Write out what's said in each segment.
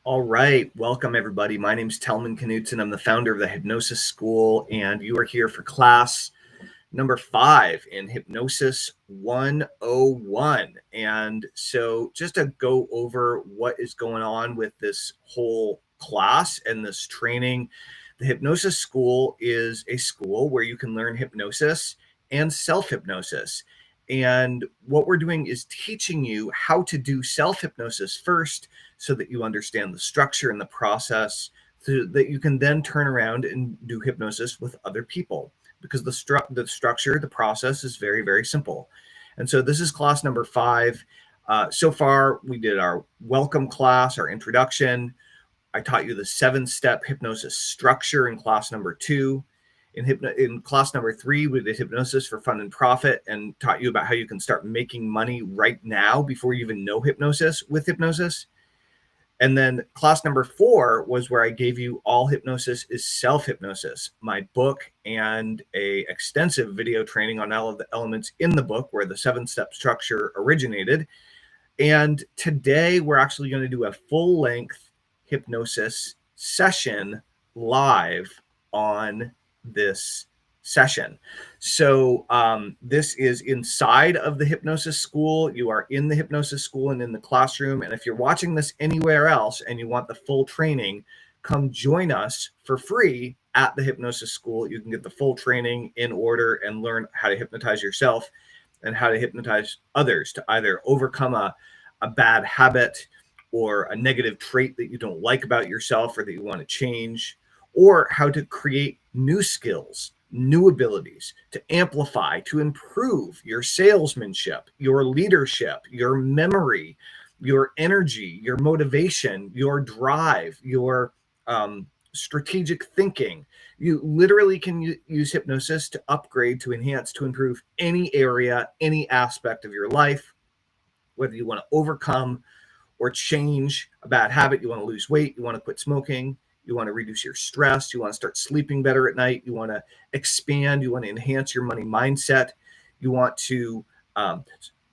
All right, welcome everybody. My name is Telman Knutson. I'm the founder of the Hypnosis School, and you are here for class number 5 in Hypnosis 101. And so, just to go over what is going on with this whole class and this training, the Hypnosis School is a school where you can learn hypnosis and self hypnosis. And what we're doing is teaching you how to do self hypnosis first so that you understand the structure and the process so that you can then turn around and do hypnosis with other people because the structure, the process is very, very simple. And so this is class number 5. So far, we did our welcome class, our introduction. I taught you the 7-step hypnosis structure in class number 2. In class number 3, we did hypnosis for fun and profit and taught you about how you can start making money right now before you even know hypnosis with hypnosis. And then class number 4 was where I gave you All Hypnosis is Self Hypnosis, my book, and a extensive video training on all of the elements in the book where the 7-step structure originated. And today we're actually going to do a full-length hypnosis session live on this session. So this is inside of the Hypnosis School. You are in the Hypnosis School and in the classroom. And if you're watching this anywhere else and you want the full training, come join us for free at the Hypnosis School. You can get the full training in order and learn how to hypnotize yourself and how to hypnotize others to either overcome a bad habit or a negative trait that you don't like about yourself or that you want to change, or how to create new skills, new abilities to amplify, to improve your salesmanship, your leadership, your memory, your energy, your motivation, your drive, your strategic thinking. You literally can use hypnosis to upgrade, to enhance, to improve any area, any aspect of your life, whether you want to overcome or change a bad habit, you want to lose weight, you want to quit smoking, you want to reduce your stress, you want to start sleeping better at night, you want to expand, you want to enhance your money mindset, you want to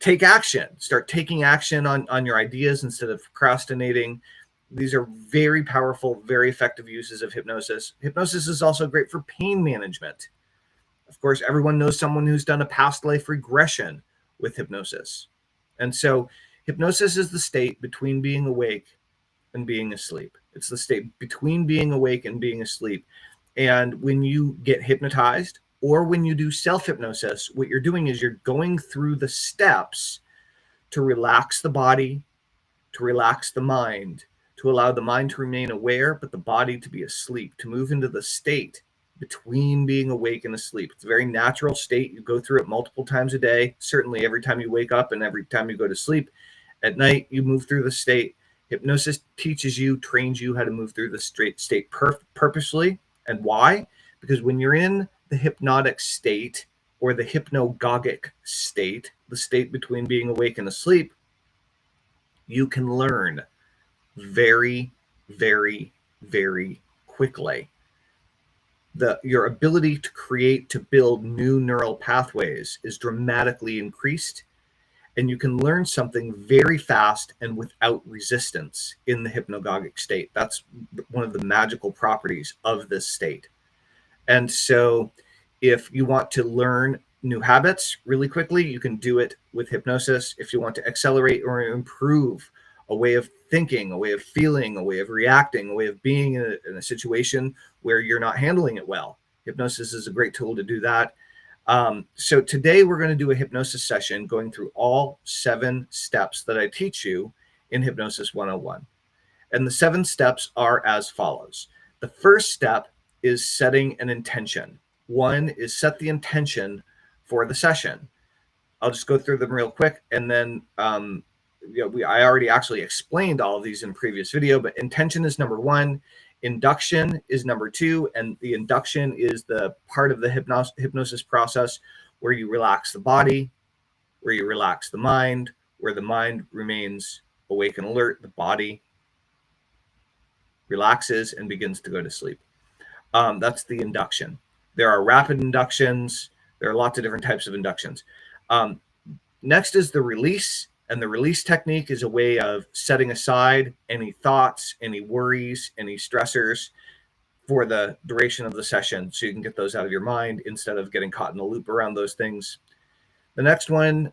take action, start taking action on your ideas instead of procrastinating. These are very powerful, very effective uses of hypnosis. Hypnosis is also great for pain management. Of course, everyone knows someone who's done a past life regression with hypnosis. And so hypnosis is the state between being awake and being asleep. It's the state between being awake and being asleep. And when you get hypnotized or when you do self-hypnosis, what you're doing is you're going through the steps to relax the body, to relax the mind, to allow the mind to remain aware, but the body to be asleep, to move into the state between being awake and asleep. It's a very natural state. You go through it multiple times a day, certainly every time you wake up and every time you go to sleep. At night, you move through the state. Hypnosis teaches you, trains you how to move through the state purposely. And why? Because when you're in the hypnotic state or the hypnagogic state, the state between being awake and asleep, you can learn very, very, very quickly. Your ability to create, to build new neural pathways is dramatically increased, and you can learn something very fast and without resistance in the hypnagogic state. That's one of the magical properties of this state. And so if you want to learn new habits really quickly, you can do it with hypnosis. If you want to accelerate or improve a way of thinking, a way of feeling, a way of reacting, a way of being in a situation where you're not handling it well, hypnosis is a great tool to do that. So today we're going to do a hypnosis session going through all 7 steps that I teach you in Hypnosis 101. And the 7 steps are as follows. The first step is setting an intention. 1 is set the intention for the session. I'll just go through them real quick, and then I already actually explained all of these in a previous video, but intention is number 1. Induction is number 2, and the induction is the part of the hypnosis process where you relax the body, where you relax the mind, where the mind remains awake and alert, the body relaxes and begins to go to sleep. That's the induction. There are rapid inductions. There are lots of different types of inductions. Next is the release. And the release technique is a way of setting aside any thoughts, any worries, any stressors for the duration of the session so you can get those out of your mind instead of getting caught in a loop around those things. The next one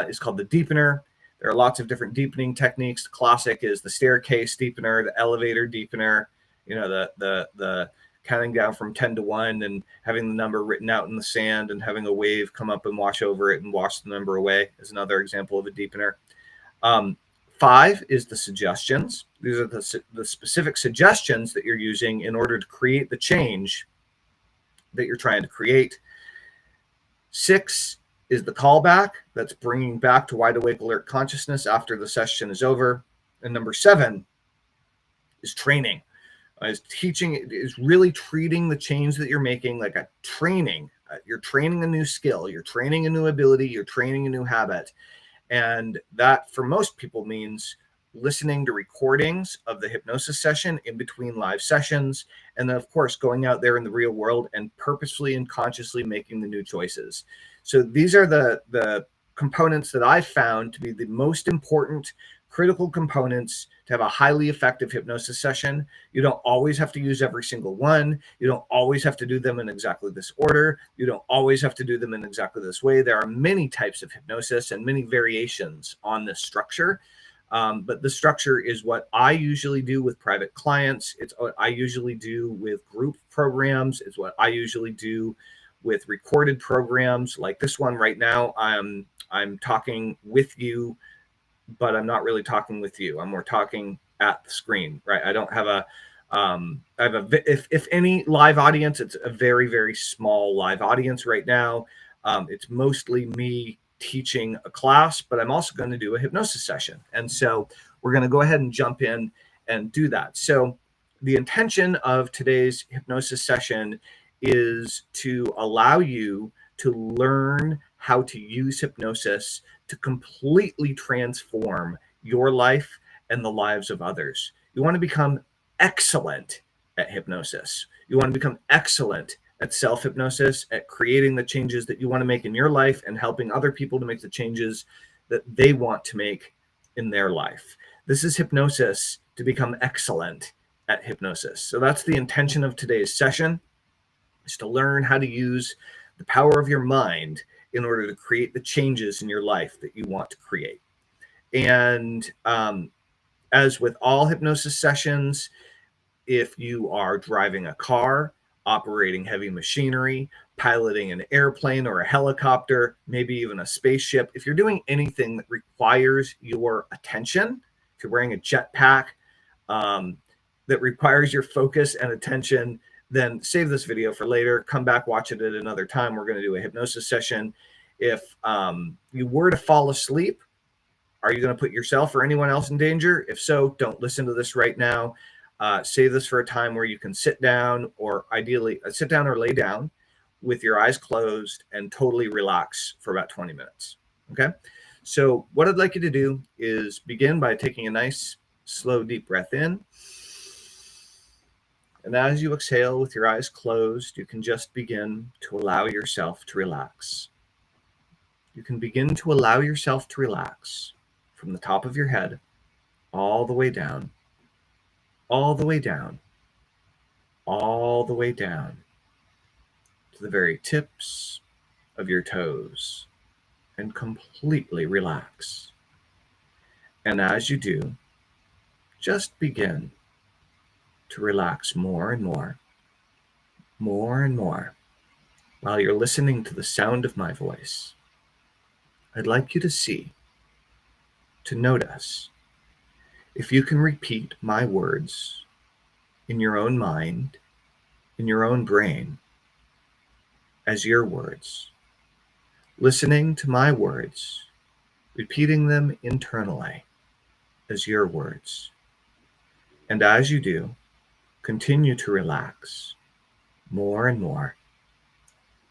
is called the deepener. There are lots of different deepening techniques. The classic is the staircase deepener, the elevator deepener, the counting down from 10 to 1 and having the number written out in the sand and having a wave come up and wash over it and wash the number away is another example of a deepener. 5 is the suggestions. These are the specific suggestions that you're using in order to create the change that you're trying to create. 6 is the callback. That's bringing back to wide awake alert consciousness after the session is over. And number 7 is training. Is teaching, is really treating the change that you're making like a training. You're training a new skill, you're training a new ability, you're training a new habit. And that for most people means listening to recordings of the hypnosis session in between live sessions. And then, of course, going out there in the real world and purposefully and consciously making the new choices. So these are the components that I've found to be the most important critical components to have a highly effective hypnosis session. You don't always have to use every single one. You don't always have to do them in exactly this order. You don't always have to do them in exactly this way. There are many types of hypnosis and many variations on this structure. But the structure is what I usually do with private clients. It's what I usually do with group programs. It's what I usually do with recorded programs like this one right now. I'm talking with you, but I'm not really talking with you. I'm more talking at the screen, right? I don't have if any live audience, it's a very, very small live audience right now. It's mostly me teaching a class, but I'm also going to do a hypnosis session. And so we're going to go ahead and jump in and do that. So the intention of today's hypnosis session is to allow you to learn how to use hypnosis to completely transform your life and the lives of others. You want to become excellent at hypnosis. You want to become excellent at self-hypnosis, at creating the changes that you want to make in your life and helping other people to make the changes that they want to make in their life. This is hypnosis to become excellent at hypnosis. So that's the intention of today's session, is to learn how to use the power of your mind in order to create the changes in your life that you want to create. And as with all hypnosis sessions, if you are driving a car, operating heavy machinery, piloting an airplane or a helicopter, maybe even a spaceship, if you're doing anything that requires your attention, if you're wearing a jetpack that requires your focus and attention, then save this video for later. Come back, watch it at another time. We're going to do a hypnosis session. If you were to fall asleep, are you going to put yourself or anyone else in danger? If so, don't listen to this right now. Save this for a time where you can sit down, or ideally sit down or lay down with your eyes closed and totally relax for about 20 minutes. Okay. So what I'd like you to do is begin by taking a nice, slow, deep breath in. And as you exhale with your eyes closed, you can just begin to allow yourself to relax. You can begin to allow yourself to relax from the top of your head all the way down, all the way down, all the way down to the very tips of your toes, and completely relax. And as you do, just begin to relax more and more, more and more. While you're listening to the sound of my voice, I'd like you to see, to notice, if you can repeat my words in your own mind, in your own brain, as your words, listening to my words, repeating them internally as your words. And as you do, continue to relax more and more,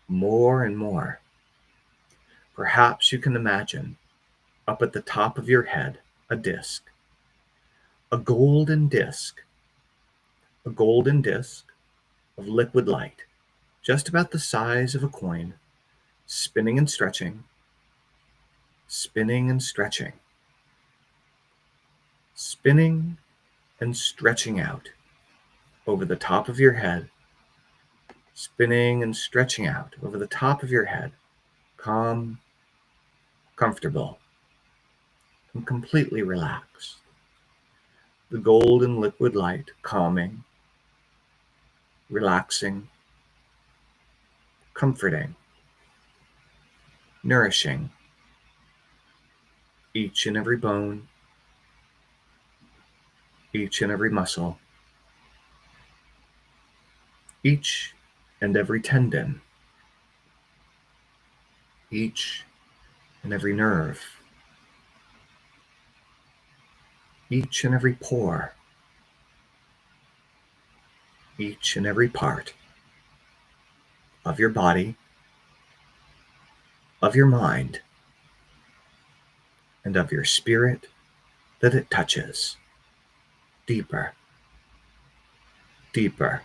more and more. Perhaps you can imagine up at the top of your head a disc, a golden disc of liquid light, just about the size of a coin, spinning and stretching, spinning and stretching. spinning and stretching out over the top of your head, spinning and stretching out over the top of your head, calm, comfortable, and completely relaxed. The golden liquid light calming, relaxing, comforting, nourishing each and every bone, each and every muscle, each and every tendon, each and every nerve, each and every pore, each and every part of your body, of your mind, and of your spirit that it touches. Deeper, deeper,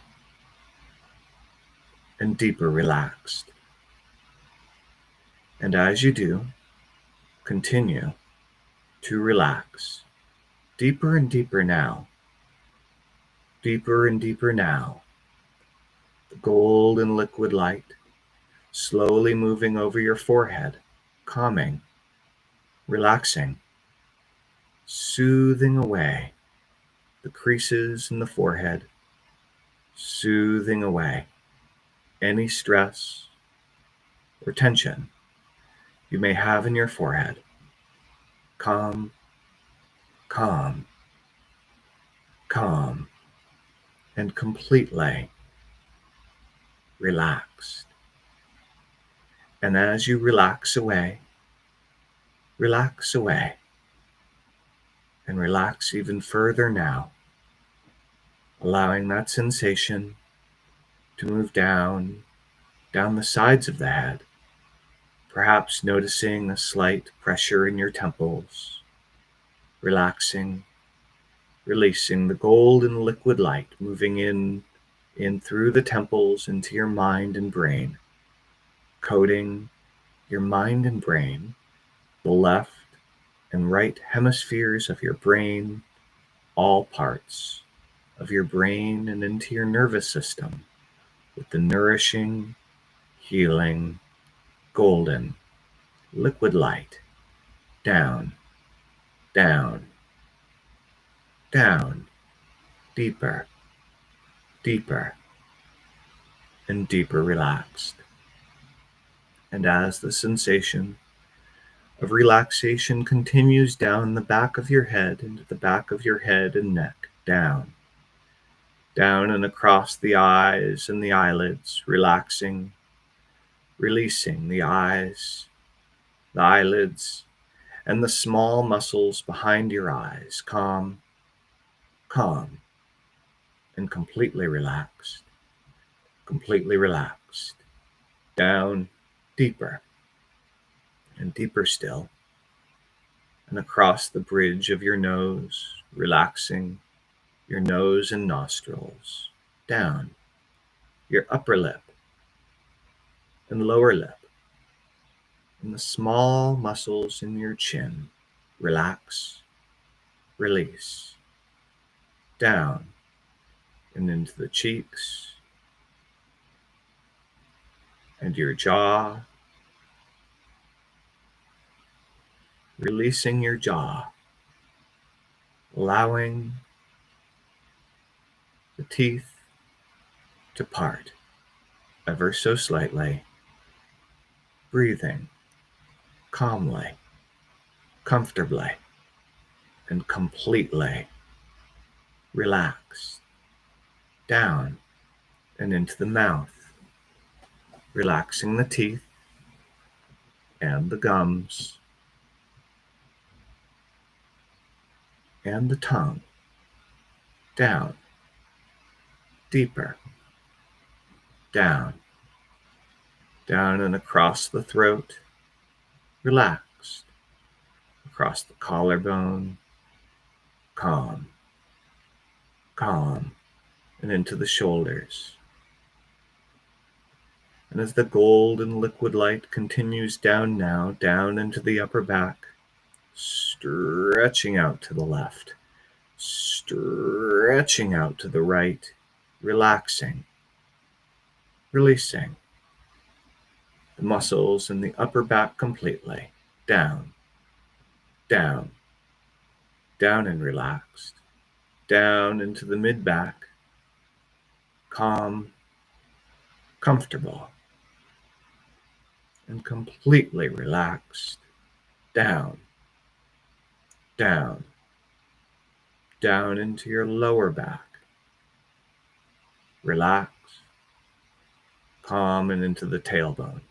and deeper relaxed. And as you do, continue to relax. Deeper and deeper now. Deeper and deeper now. The golden liquid light slowly moving over your forehead, calming, relaxing, soothing away the creases in the forehead, soothing away any stress or tension you may have in your forehead. Calm, calm, calm, and completely relaxed. And as you relax away, and relax even further now, allowing that sensation to move down the sides of the head, perhaps noticing a slight pressure in your temples, relaxing, releasing the golden liquid light moving in through the temples into your mind and brain, coating your mind and brain, the left and right hemispheres of your brain, all parts of your brain and into your nervous system with the nourishing, healing, golden liquid light. Down, down, down, deeper, deeper, and deeper relaxed. And as the sensation of relaxation continues down the back of your head, into the back of your head and neck, down and across the eyes and the eyelids, relaxing, releasing the eyes, the eyelids, and the small muscles behind your eyes, calm, calm, and completely relaxed, down, deeper, and deeper still, and across the bridge of your nose, relaxing your nose and nostrils, down your upper lip and lower lip, and the small muscles in your chin, relax, release, down and into the cheeks and your jaw, releasing your jaw, allowing the teeth to part ever so slightly, breathing calmly, comfortably, and completely relaxed, down and into the mouth, relaxing the teeth and the gums and the tongue, down, deeper, down and across the throat, relaxed, across the collarbone, calm, and into the shoulders. And as the golden liquid light continues down now, down into the upper back, stretching out to the left, Stretching out to the right, relaxing, releasing the muscles in the upper back completely. Down, down, down and relaxed. Down into the mid back, calm, comfortable, and completely relaxed. Down, down, down into your lower back. Relax, calm, and into the tailbone.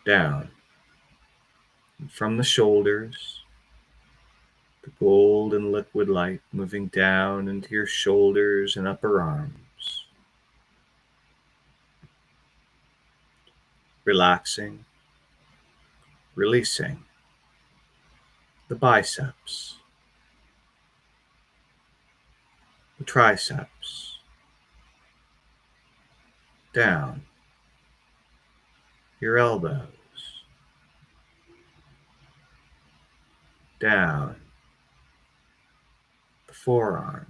Down. And from the shoulders, the golden liquid light moving down into your shoulders and upper arms. Relaxing, releasing the biceps, the triceps. Down your elbows. Down the forearms.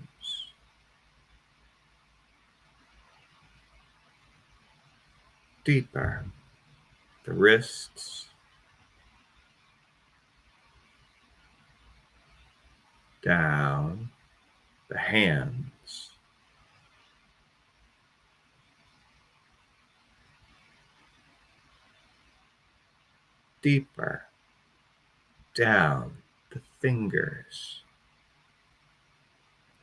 Deeper the wrists. Down the hands. Deeper down the fingers.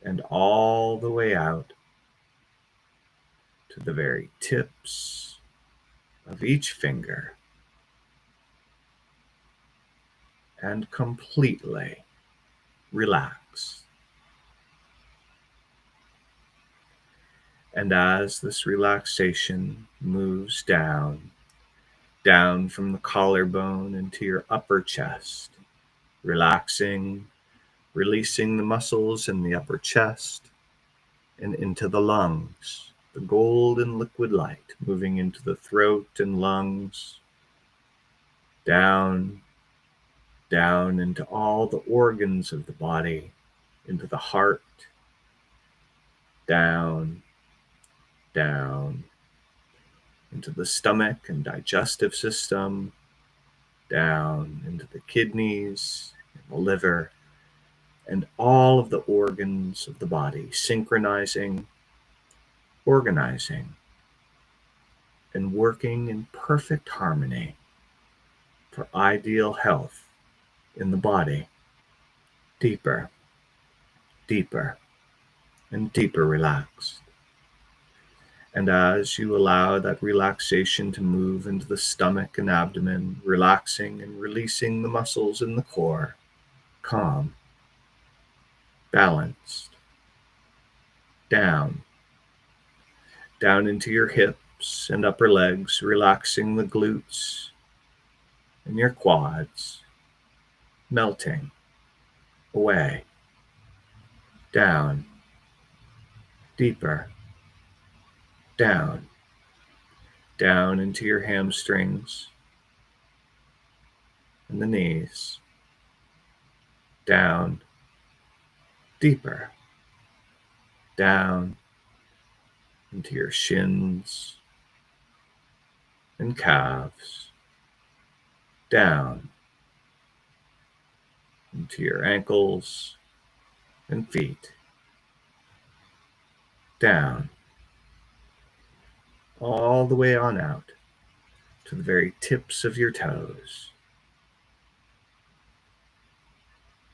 And all the way out to the very tips of each finger. And completely relax. And as this relaxation moves down from the collarbone into your upper chest, relaxing, releasing the muscles in the upper chest and into the lungs, the golden liquid light moving into the throat and lungs, down into all the organs of the body, into the heart, down into the stomach and digestive system, down into the kidneys and the liver, and all of the organs of the body, synchronizing, organizing, and working in perfect harmony for ideal health in the body. Deeper, deeper, and deeper relaxed. And as you allow that relaxation to move into the stomach and abdomen, relaxing and releasing the muscles in the core, calm, balanced, down into your hips and upper legs, relaxing the glutes and your quads, melting away, down, deeper, down into your hamstrings and the knees, down, deeper, down into your shins and calves, down into your ankles and feet, down, all the way on out to the very tips of your toes,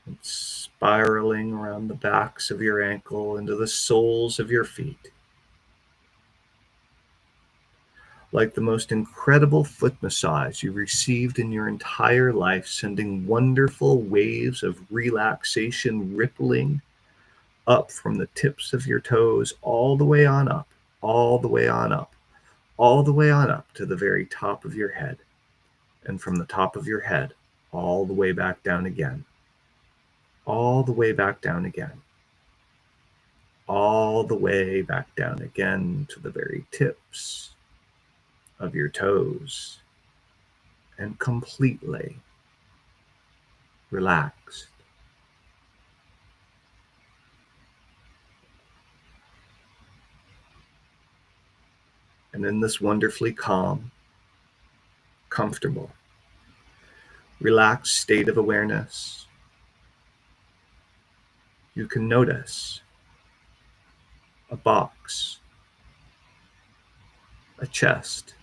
and spiraling around the backs of your ankle into the soles of your feet. Like the most incredible foot massage you've received in your entire life, sending wonderful waves of relaxation rippling up from the tips of your toes all the way on up, all the way on up, all the way on up to the very top of your head. And from the top of your head, all the way back down again, all the way back down again, all the way back down again to the very tips of your toes, and completely relaxed. And in this wonderfully calm, comfortable, relaxed state of awareness, you can notice a box, a chest.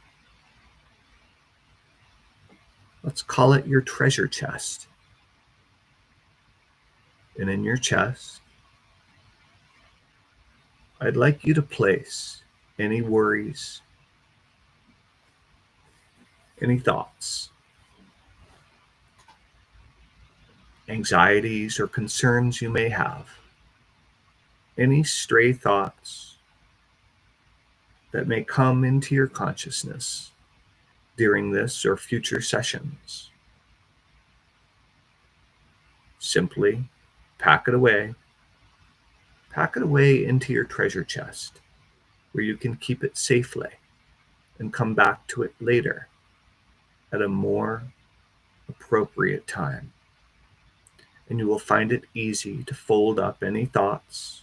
Let's call it your treasure chest. And in your chest, I'd like you to place any worries, any thoughts, anxieties or concerns you may have, any stray thoughts that may come into your consciousness during this or future sessions. Simply pack it away into your treasure chest where you can keep it safely and come back to it later at a more appropriate time. And you will find it easy to fold up any thoughts,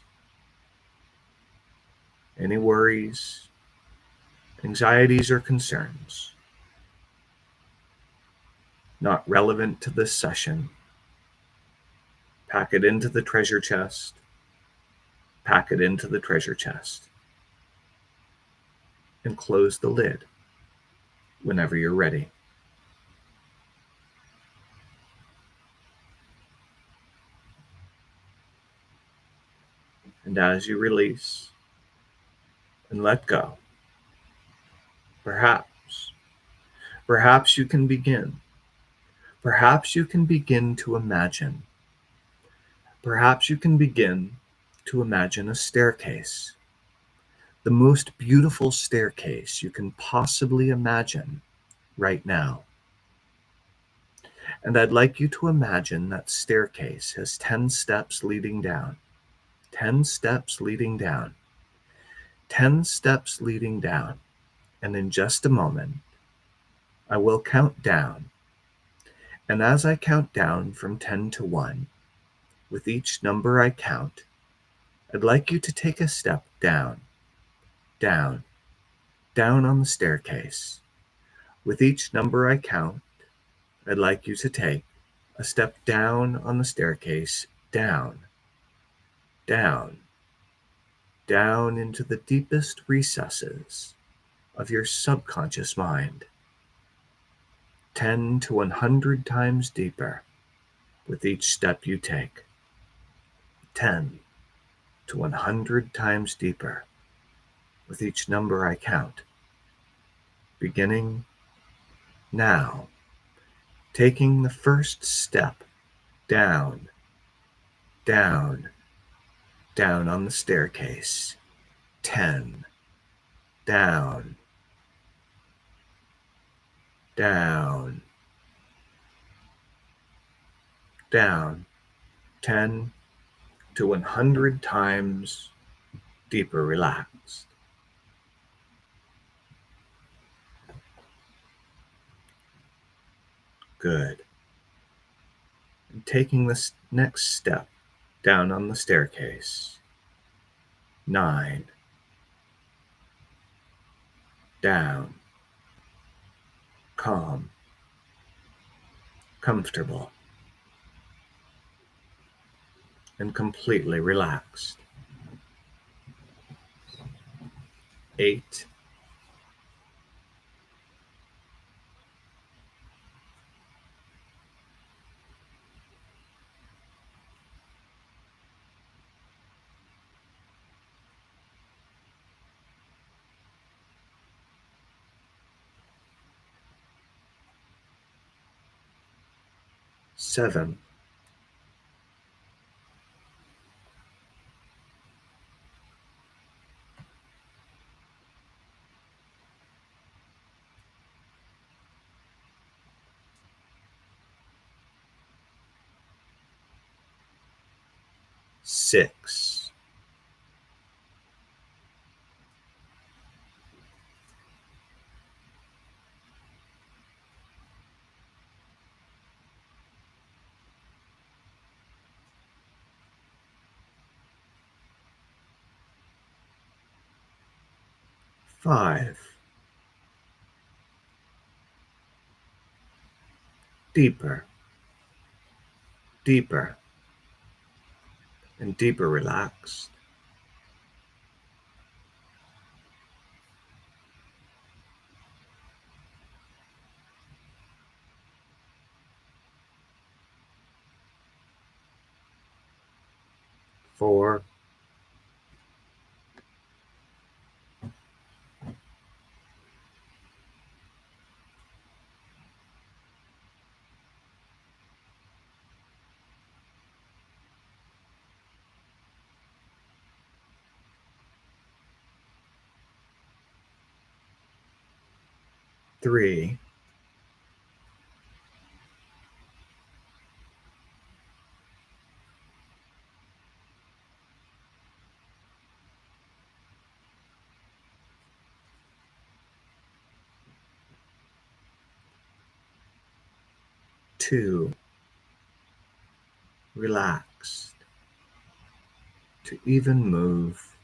any worries, anxieties, or concerns not relevant to this session. Pack it into the treasure chest. Pack it into the treasure chest. And close the lid whenever you're ready. And as you release and let go, perhaps you can begin. Perhaps you can begin to imagine. Perhaps you can begin to imagine a staircase. The most beautiful staircase you can possibly imagine right now. And I'd like you to imagine that staircase has 10 steps leading down. 10 steps leading down. 10 steps leading down. And in just a moment, I will count down. And as I count down from 10 to 1, with each number I count, I'd like you to take a step down, down, down on the staircase. With each number I count, I'd like you to take a step down on the staircase, down, down, down into the deepest recesses of your subconscious mind. 10 to 100 times deeper with each step you take. 10 to 100 times deeper with each number I count. Beginning now, taking the first step down, down, down on the staircase. 10, down, down, down. 10 to 100 times deeper relaxed. Good. And taking this next step down on the staircase. 9, down, calm, comfortable, and completely relaxed. 8, 7, 6, 5, deeper, deeper, and deeper relaxed. Four, three, two, relaxed to even move,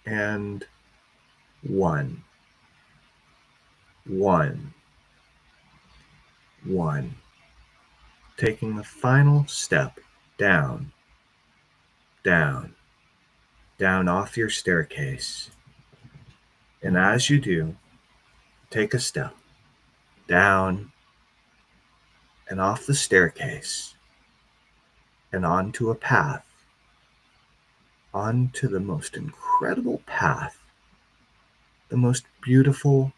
and one, one, one. Taking the final step down, down, down off your staircase. And as you do, take a step down and off the staircase and onto a path, onto the most incredible path, the most beautiful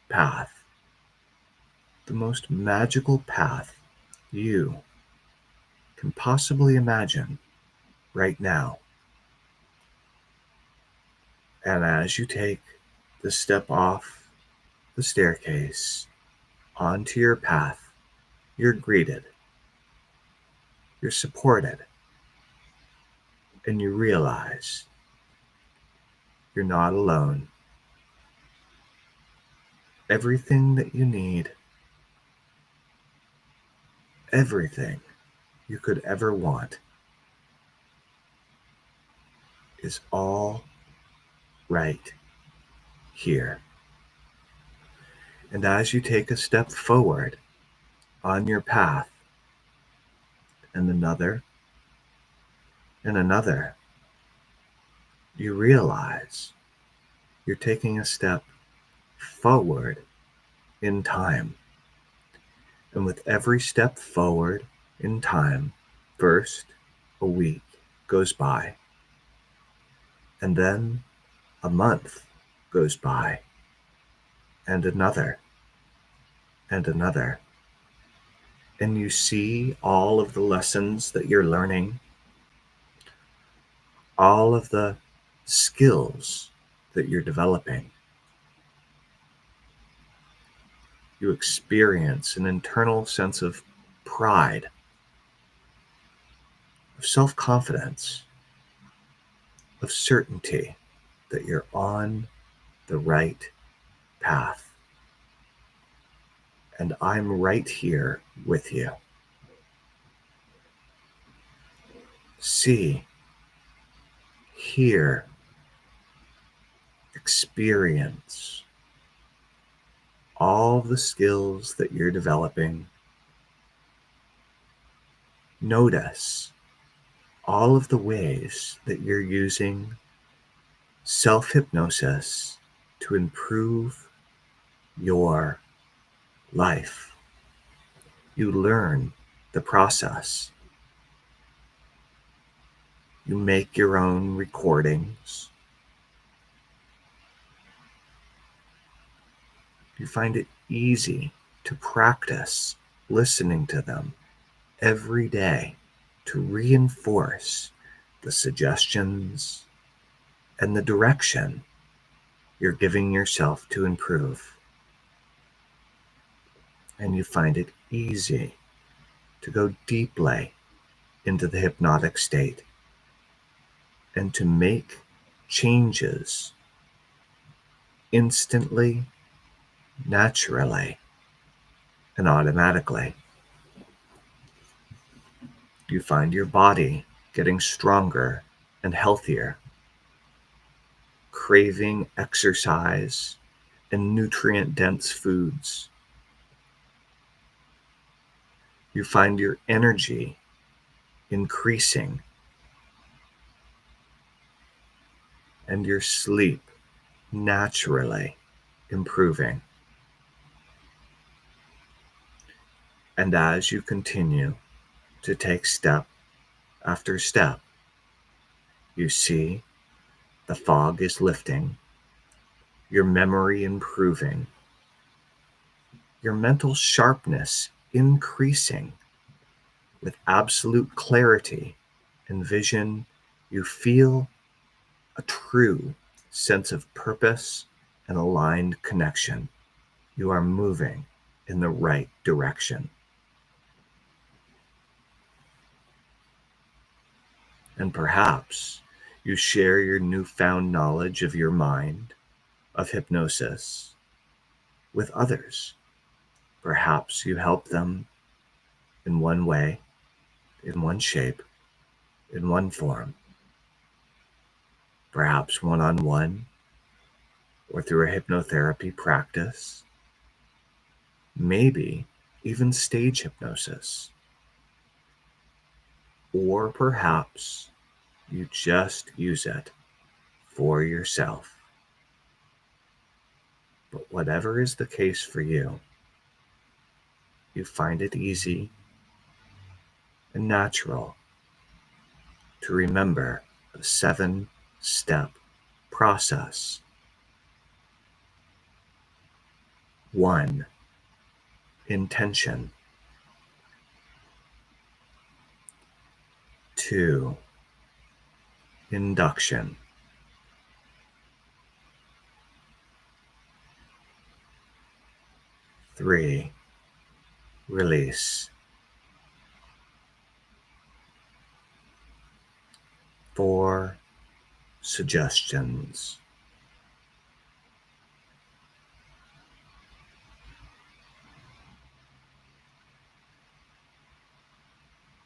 path, the most magical path you can possibly imagine right now. And as you take the step off the staircase onto your path, you're greeted, you're supported, and you realize you're not alone. Everything that you need, everything you could ever want, is all right here. And as you take a step forward on your path, and another, and another, you realize you're taking a step forward in time. And with every step forward in time, first a week goes by, and then a month goes by, and another, and another. And you see all of the lessons that you're learning, all of the skills that you're developing. You experience an internal sense of pride, of self-confidence, of certainty that you're on the right path. And I'm right here with you. See, hear, experience all the skills that you're developing. Notice all of the ways that you're using self-hypnosis to improve your life. You learn the process. You make your own recordings. You find it easy to practice listening to them every day to reinforce the suggestions and the direction you're giving yourself to improve. And you find it easy to go deeply into the hypnotic state and to make changes instantly, naturally, and automatically. You find your body getting stronger and healthier. craving exercise and nutrient-dense foods. You find your energy increasing and your sleep naturally improving. And as you continue to take step after step, you see the fog is lifting, your memory improving, your mental sharpness increasing with absolute clarity and vision. You feel a true sense of purpose and aligned connection. You are moving in the right direction. And perhaps you share your newfound knowledge of your mind, of hypnosis, with others. Perhaps you help them in one way, in one shape, in one form. Perhaps one-on-one or through a hypnotherapy practice. Maybe even stage hypnosis. Or perhaps you just use it for yourself. But whatever is the case for you, you find it easy and natural to remember a 7-step process. 1. Intention. 2. Induction. 3. Release. 4. Suggestions.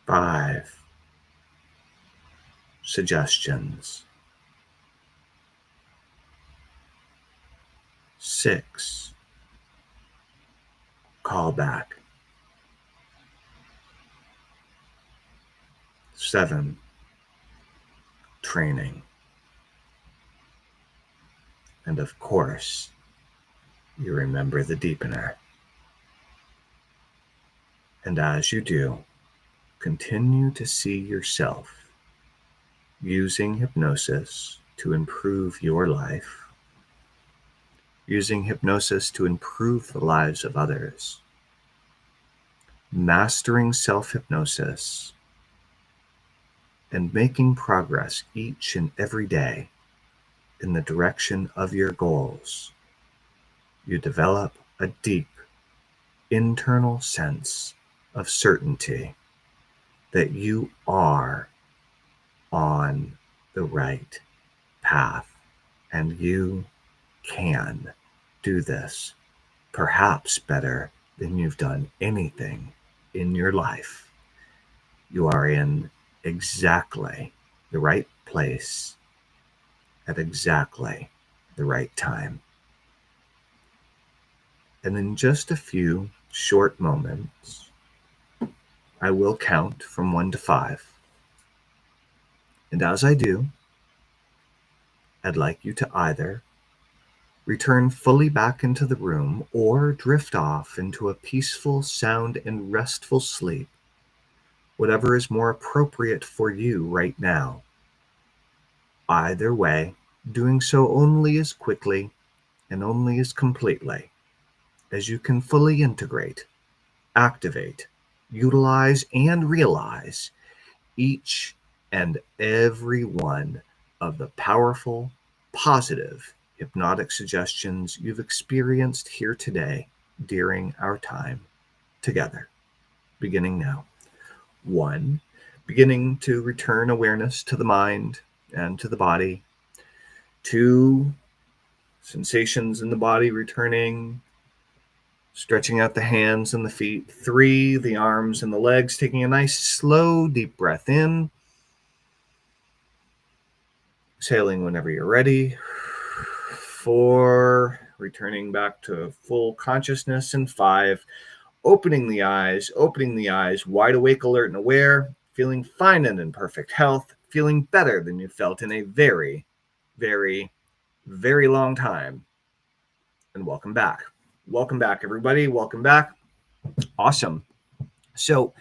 5. Suggestions. 6. Callback. 7. Training. And of course, you remember the deepener. And as you do, continue to see yourself using hypnosis to improve your life, using hypnosis to improve the lives of others, mastering self-hypnosis, and making progress each and every day in the direction of your goals. You develop a deep internal sense of certainty that you are on the right path and you can do this perhaps better than you've done anything in your life. You are in exactly the right place at exactly the right time. And in just a few short moments, I will count from 1 to 5. And as I do, I'd like you to either return fully back into the room or drift off into a peaceful, sound, and restful sleep, whatever is more appropriate for you right now. Either way, doing so only as quickly and only as completely as you can fully integrate, activate, utilize, and realize each and every one of the powerful, positive hypnotic suggestions you've experienced here today during our time together. Beginning now. 1, beginning to return awareness to the mind and to the body. 2, sensations in the body returning, stretching out the hands and the feet. 3, the arms and the legs, taking a nice slow deep breath in. Exhaling whenever you're ready. 4, returning back to full consciousness in 5, opening the eyes, wide awake, alert, and aware, feeling fine and in perfect health, feeling better than you felt in a very, very, very long time. And welcome back. Welcome back, everybody. Welcome back. Awesome. So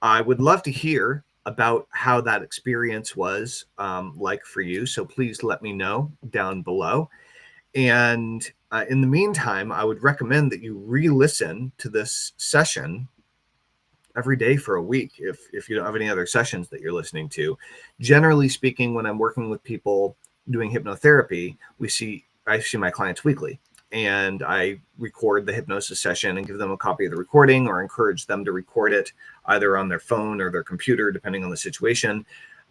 I would love to hear about how that experience was like for you. So please let me know down below. And in the meantime, I would recommend that you re-listen to this session every day for a week if you don't have any other sessions that you're listening to. Generally speaking, when I'm working with people doing hypnotherapy, I see my clients weekly, and I record the hypnosis session and give them a copy of the recording, or encourage them to record it either on their phone or their computer, depending on the situation,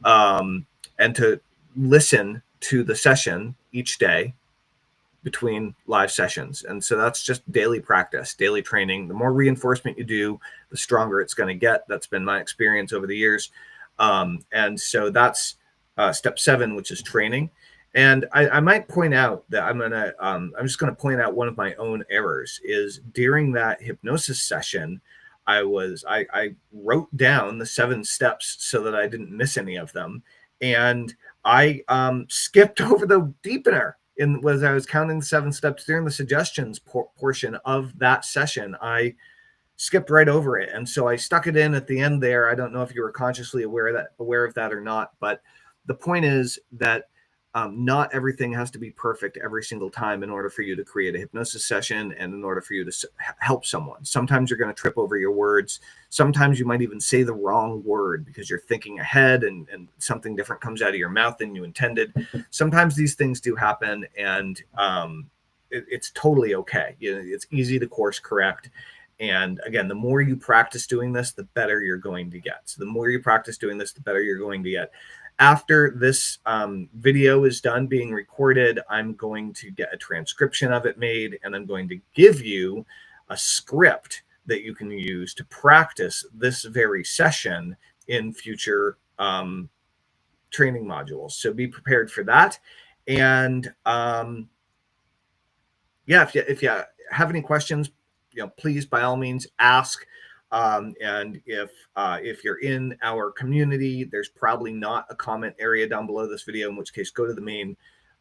and to listen to the session each day between live sessions. And so that's just daily practice, daily training. The more reinforcement you do, the stronger it's going to get. That's been my experience over the years. And so that's step 7, which is training. And I might point out that I'm just going to point out one of my own errors is during that hypnosis session, I wrote down the 7 steps so that I didn't miss any of them. And I skipped over the deepener. As I was counting the 7 steps during the suggestions portion of that session, I skipped right over it. And so I stuck it in at the end there. I don't know if you were consciously aware of that or not, but the point is that not everything has to be perfect every single time in order for you to create a hypnosis session and in order for you to help someone. Sometimes you're going to trip over your words. Sometimes you might even say the wrong word because you're thinking ahead and something different comes out of your mouth than you intended. Sometimes these things do happen, and it's totally okay. It's easy to course correct. And again, the more you practice doing this, the better you're going to get. So the more you practice doing this, the better you're going to get. After this video is done being recorded, I'm going to get a transcription of it made, and I'm going to give you a script that you can use to practice this very session in future training modules. So be prepared for that. And yeah, if you have any questions, please by all means ask. And if you're in our community, there's probably not a comment area down below this video, in which case go to the main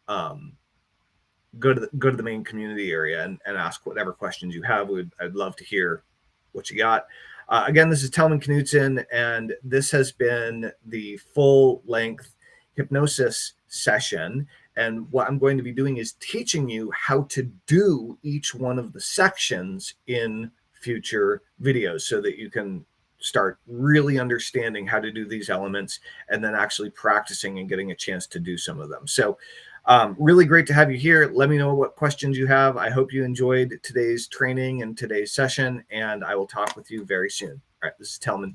go to the main community area and ask whatever questions you have. I'd love to hear what you got. Again, this is Telman Knutson, and this has been the full-length hypnosis session. And what I'm going to be doing is teaching you how to do each one of the sections in future videos so that you can start really understanding how to do these elements and then actually practicing and getting a chance to do some of them. So really great to have you here. Let me know what questions you have. I hope you enjoyed today's training and today's session, and I will talk with you very soon. All right, this is Telman.